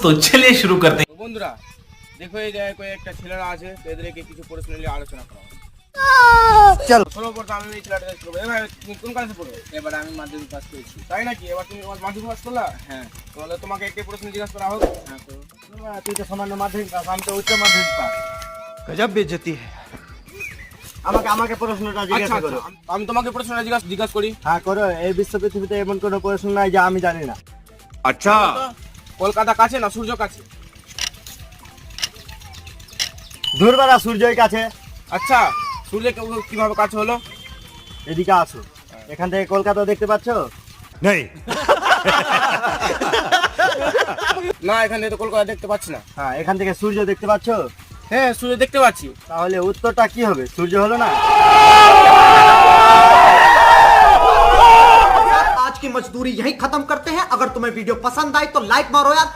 तो चलिए शुरू करते हैं। বন্ধুরা দেখো এই জায়গায় কয়েকটা ছেলেরা আছে, তো এদেরকে কিছু প্রশ্ন নিয়ে আলোচনা করা হবে। চলো সর্বপ্রথম আমি এই ছেলেটা করবো। এবার তুমি কোন ক্লাসে পড়ো? এবার আমি মাধ্যমিক পাস করেছি। তাই নাকি? এবার তুমি মাধ্যমিক পাস করলা? হ্যাঁ তাহলে তোমাকে একটি প্রশ্ন জিজ্ঞাসা করা হোক। হ্যাঁ তো তুই তো সামান্য মাধ্যমিক পাস, আমি তো উচ্চ মাধ্যমিক পাস। গজব বেজতি আমাকে প্রশ্নটা আচ্ছা জিজ্ঞাসা আচ্ছা, করো। আমি তোমাকে প্রশ্নটা জিজ্ঞাসা করি। হ্যাঁ করো। এই বিশ্ব পৃথিবীতে এমন কোনো প্রশ্ন নাই যা আমি জানি না। তো কলকাতা কাছে না সূর্য কাছে? দূরবেলা সূর্যের কাছে। আচ্ছা, সূর্য কিভাবে কাছে হলো? এদিকে আসো, এখান থেকে কলকাতা দেখতে পাচ্ছো? না, এখানে তো কলকাতা দেখতে পাচ্ছি না। হ্যাঁ, এখান থেকে সূর্য দেখতে পাচ্ছো? হ্যাঁ, সূর্য দেখতে পাচ্ছি। তাহলে উত্তরটা কি হবে? সূর্য হলো না? आज की मजदूरी यही खत्म करते हैं। अगर तुम्हें वीडियो पसंद आई तो लाइक मारो यार।